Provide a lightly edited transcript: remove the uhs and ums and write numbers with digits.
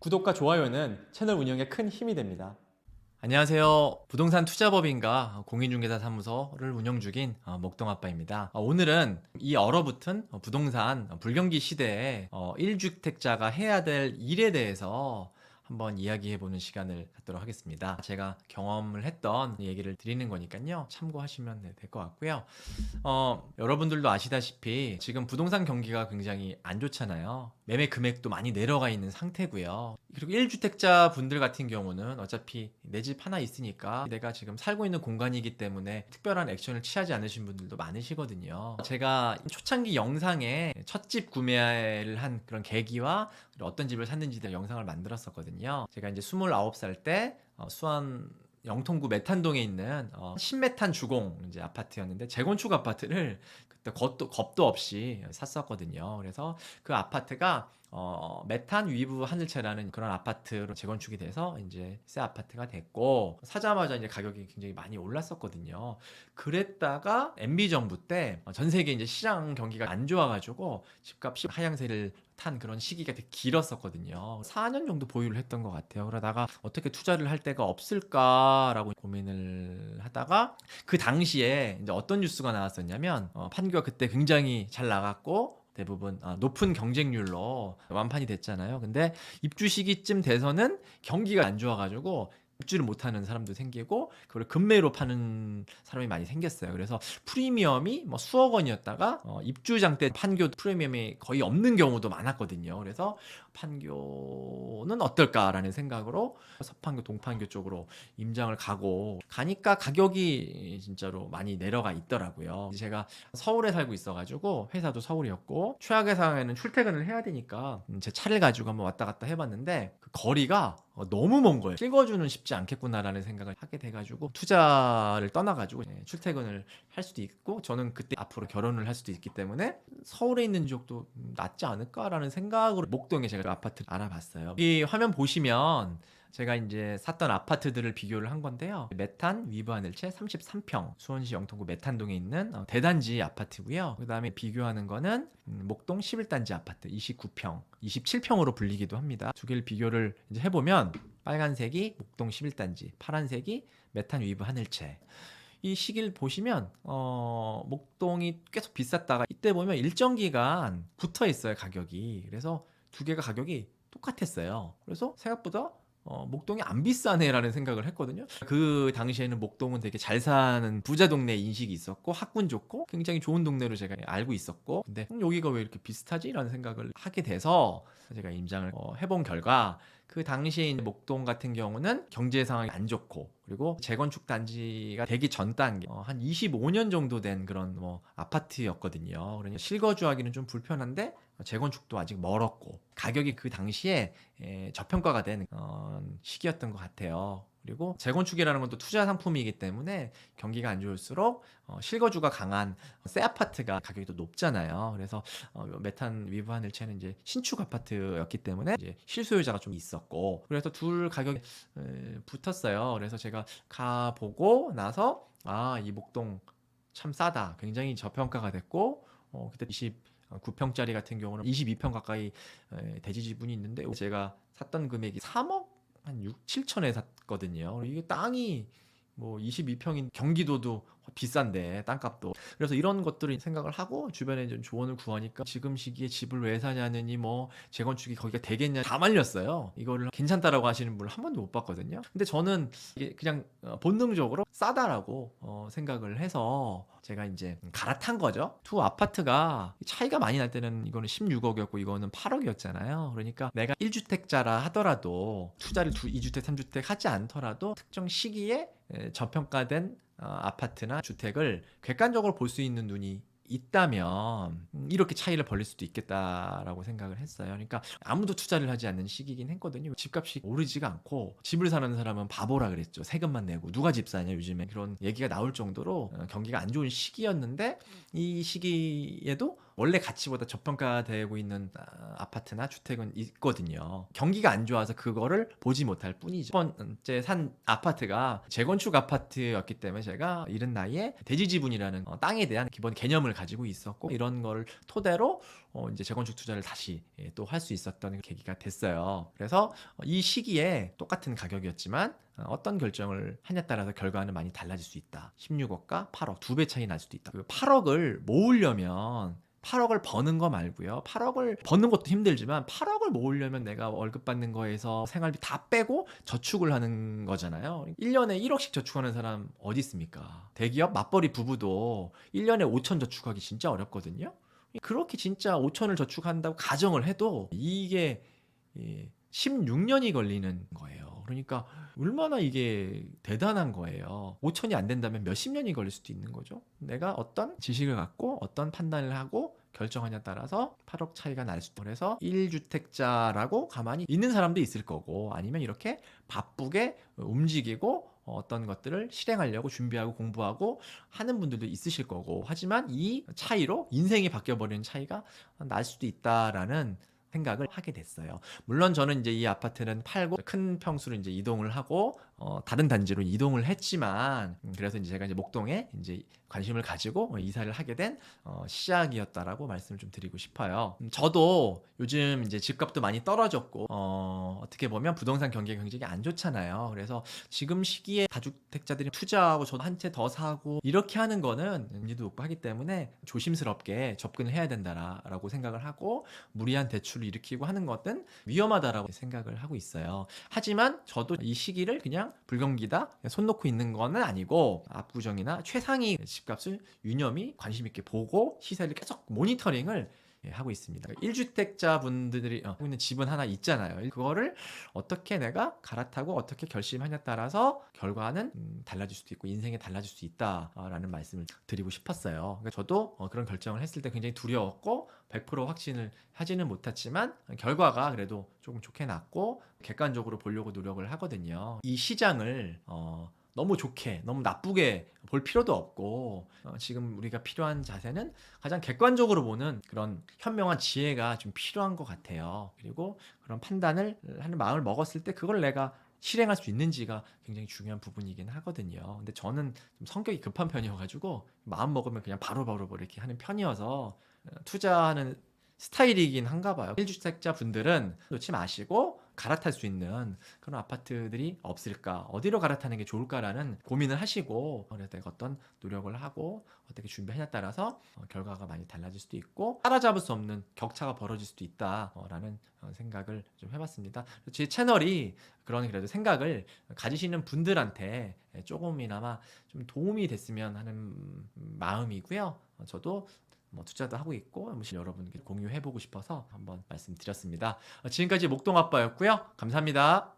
구독과 좋아요는 채널 운영에 큰 힘이 됩니다. 안녕하세요. 부동산 투자법인과 공인중개사 사무소를 운영 중인 목동아빠입니다. 오늘은 이 얼어붙은 부동산 불경기 시대에 1주택자가 해야 될 일에 대해서 한번 이야기해보는 시간을 갖도록 하겠습니다. 제가 경험을 했던 얘기를 드리는 거니까요. 참고하시면 될 것 같고요. 여러분들도 아시다시피 지금 부동산 경기가 굉장히 안 좋잖아요. 매매 금액도 많이 내려가 있는 상태고요. 그리고 1주택자 분들 같은 경우는 어차피 내 집 하나 있으니까 내가 지금 살고 있는 공간이기 때문에 특별한 액션을 취하지 않으신 분들도 많으시거든요. 제가 초창기 영상에 첫 집 구매를 한 그런 계기와 어떤 집을 샀는지 대한 영상을 만들었었거든요. 제가 이제 29살 때 수원 영통구 메탄동에 있는 10메탄 주공 이제 아파트였는데 재건축 아파트를 그때 겁도 없이 샀었거든요. 그래서 그 아파트가 메탄 위브 하늘채라는 그런 아파트로 재건축이 돼서 이제 새 아파트가 됐고, 사자마자 이제 가격이 굉장히 많이 올랐었거든요. 그랬다가 MB 정부 때 전 세계 이제 시장 경기가 안 좋아가지고 집값이 하향세를 탄 그런 시기가 되게 길었었거든요. 4년 정도 보유를 했던 것 같아요. 그러다가 어떻게 투자를 할 데가 없을까라고 고민을 하다가 그 당시에 이제 어떤 뉴스가 나왔었냐면 판교가 그때 굉장히 잘 나갔고 대부분 높은 경쟁률로 완판이 됐잖아요. 근데 입주 시기쯤 돼서는 경기가 안 좋아가지고 입주를 못하는 사람도 생기고 그걸 급매로 파는 사람이 많이 생겼어요. 그래서 프리미엄이 뭐 수억 원이었다가 입주장 때 판교 프리미엄이 거의 없는 경우도 많았거든요. 그래서 판교는 어떨까라는 생각으로 서판교, 동판교 쪽으로 임장을 가니까 가격이 진짜로 많이 내려가 있더라고요. 제가 서울에 살고 있어가지고 회사도 서울이었고 최악의 상황에는 출퇴근을 해야 되니까 제 차를 가지고 한번 왔다 갔다 해봤는데 그 거리가 너무 먼 거예요. 찍어주는 쉽지 않겠구나라는 생각을 하게 돼가지고 투자를 떠나가지고 출퇴근을 할 수도 있고, 저는 그때 앞으로 결혼을 할 수도 있기 때문에 서울에 있는 지역도 낫지 않을까라는 생각으로 목동에 제가 아파트를 알아봤어요. 이 화면 보시면 제가 이제 샀던 아파트들을 비교를 한 건데요. 메탄 위브 하늘채 33평 수원시 영통구 메탄동에 있는 대단지 아파트고요. 그 다음에 비교하는 거는 목동 11단지 아파트 29평, 27평으로 불리기도 합니다. 두 개를 비교를 이제 해보면 빨간색이 목동 11단지, 파란색이 메탄 위브 하늘채. 이 시기를 보시면 목동이 계속 비쌌다가 이때 보면 일정 기간 붙어 있어요, 가격이. 그래서 두 개가 가격이 똑같았어요. 그래서 생각보다 목동이 안 비싸네라는 생각을 했거든요. 그 당시에는 목동은 되게 잘 사는 부자 동네 인식이 있었고 학군 좋고 굉장히 좋은 동네로 제가 알고 있었고, 근데 여기가 왜 이렇게 비슷하지? 라는 생각을 하게 돼서 제가 임장을 해본 결과 그 당시에 있는 목동 같은 경우는 경제 상황이 안 좋고, 그리고 재건축 단지가 되기 전 단계 한 25년 정도 된 그런 아파트였거든요. 그러니까 실거주하기는 좀 불편한데 재건축도 아직 멀었고 가격이 그 당시에 저평가가 된 시기였던 것 같아요. 그리고 재건축이라는 건 또 투자 상품이기 때문에 경기가 안 좋을수록 실거주가 강한 새 아파트가 가격이 또 높잖아요. 그래서 메탄 위브 하늘채는 이제 신축 아파트였기 때문에 이제 실소유자가 좀 있었고, 그래서 둘 가격이 붙었어요. 그래서 제가 가보고 나서 이 목동 참 싸다, 굉장히 저평가가 됐고, 그때 29평짜리 같은 경우는 22평 가까이 대지 지분이 있는데 제가 샀던 금액이 3억 한 6, 7천에 샀거든요. 이게 땅이 뭐 22평인 경기도도 비싼데 땅값도. 그래서 이런 것들을 생각을 하고 주변에 좀 조언을 구하니까 지금 시기에 집을 왜 사냐느니 뭐 재건축이 거기가 되겠냐 다 말렸어요. 이거를 괜찮다라고 하시는 분을 한 번도 못 봤거든요. 근데 저는 이게 그냥 본능적으로 싸다라고 생각을 해서 제가 이제 갈아탄 거죠. 두 아파트가 차이가 많이 날 때는 이거는 16억이었고 이거는 8억이었잖아요. 그러니까 내가 1주택자라 하더라도 투자를 2주택, 3주택 하지 않더라도 특정 시기에 저평가된 아파트나 주택을 객관적으로 볼 수 있는 눈이 있다면 이렇게 차이를 벌릴 수도 있겠다라고 생각을 했어요. 그러니까 아무도 투자를 하지 않는 시기긴 했거든요. 집값이 오르지가 않고 집을 사는 사람은 바보라 그랬죠. 세금만 내고 누가 집 사냐 요즘에, 그런 얘기가 나올 정도로 경기가 안 좋은 시기였는데 이 시기에도 원래 가치보다 저평가되고 있는 아파트나 주택은 있거든요. 경기가 안 좋아서 그거를 보지 못할 뿐이죠. 첫 번째 산 아파트가 재건축 아파트였기 때문에 제가 이른 나이에 대지 지분이라는 땅에 대한 기본 개념을 가지고 있었고, 이런 거를 토대로 이제 재건축 투자를 다시 또 할 수 있었던 계기가 됐어요. 그래서 이 시기에 똑같은 가격이었지만 어떤 결정을 하냐에 따라서 결과는 많이 달라질 수 있다. 16억과 8억 2배 차이 날 수도 있다. 그 8억을 모으려면 8억을 버는 거 말고요. 8억을 버는 것도 힘들지만 8억을 모으려면 내가 월급 받는 거에서 생활비 다 빼고 저축을 하는 거잖아요. 1년에 1억씩 저축하는 사람 어디 있습니까? 대기업 맞벌이 부부도 1년에 5천 저축하기 진짜 어렵거든요. 그렇게 진짜 5천을 저축한다고 가정을 해도 이게 16년이 걸리는 거예요. 그러니까 얼마나 이게 대단한 거예요. 5천이 안 된다면 몇십 년이 걸릴 수도 있는 거죠. 내가 어떤 지식을 갖고 어떤 판단을 하고 결정하냐에 따라서 8억 차이가 날 수도. 그래서 1주택자라고 가만히 있는 사람도 있을 거고, 아니면 이렇게 바쁘게 움직이고 어떤 것들을 실행하려고 준비하고 공부하고 하는 분들도 있으실 거고, 하지만 이 차이로 인생이 바뀌어버리는 차이가 날 수도 있다라는 생각을 하게 됐어요. 물론 저는 이제 이 아파트는 팔고 큰 평수로 이제 이동을 하고 다른 단지로 이동을 했지만, 그래서 이제 제가 이제 목동에 이제 관심을 가지고 이사를 하게 된 시작이었다라고 말씀을 좀 드리고 싶어요. 저도 요즘 이제 집값도 많이 떨어졌고 어떻게 보면 부동산 경기가 굉장히 안 좋잖아요. 그래서 지금 시기에 다주택자들이 투자하고 저도 한 채 더 사고 이렇게 하는 거는 의미도 높고 하기 때문에 조심스럽게 접근을 해야 된다라고 생각을 하고, 무리한 대출을 일으키고 하는 것은 위험하다라고 생각을 하고 있어요. 하지만 저도 이 시기를 그냥 불경기다 손 놓고 있는 거는 아니고, 압구정이나 최상위 집값을 유념히 관심 있게 보고 시세를 계속 모니터링을 하고 있습니다. 1주택자 분들이 하고 있는 집은 하나 있잖아요. 그거를 어떻게 내가 갈아타고 어떻게 결심하냐에 따라서 결과는 달라질 수도 있고 인생이 달라질 수 있다라는 말씀을 드리고 싶었어요. 그러니까 저도 그런 결정을 했을 때 굉장히 두려웠고 100% 확신을 하지는 못했지만 결과가 그래도 조금 좋게 났고 객관적으로 보려고 노력을 하거든요. 이 시장을 너무 좋게, 너무 나쁘게 볼 필요도 없고, 지금 우리가 필요한 자세는 가장 객관적으로 보는 그런 현명한 지혜가 좀 필요한 것 같아요. 그리고 그런 판단을 하는 마음을 먹었을 때 그걸 내가 실행할 수 있는지가 굉장히 중요한 부분이긴 하거든요. 근데 저는 좀 성격이 급한 편이어가지고 마음 먹으면 그냥 바로바로 뭐 이렇게 하는 편이어서 투자하는 스타일이긴 한가 봐요. 1주택자 분들은 놓지 마시고 갈아탈 수 있는 그런 아파트들이 없을까, 어디로 갈아타는 게 좋을까라는 고민을 하시고, 그래서 내가 어떤 노력을 하고 어떻게 준비하냐에 따라서 결과가 많이 달라질 수도 있고 따라잡을 수 없는 격차가 벌어질 수도 있다라는 생각을 좀 해봤습니다. 제 채널이 그런 그래도 생각을 가지시는 분들한테 조금이나마 좀 도움이 됐으면 하는 마음이고요. 저도 투자도 하고 있고 여러분께 공유해보고 싶어서 한번 말씀드렸습니다. 지금까지 목동아빠였고요. 감사합니다.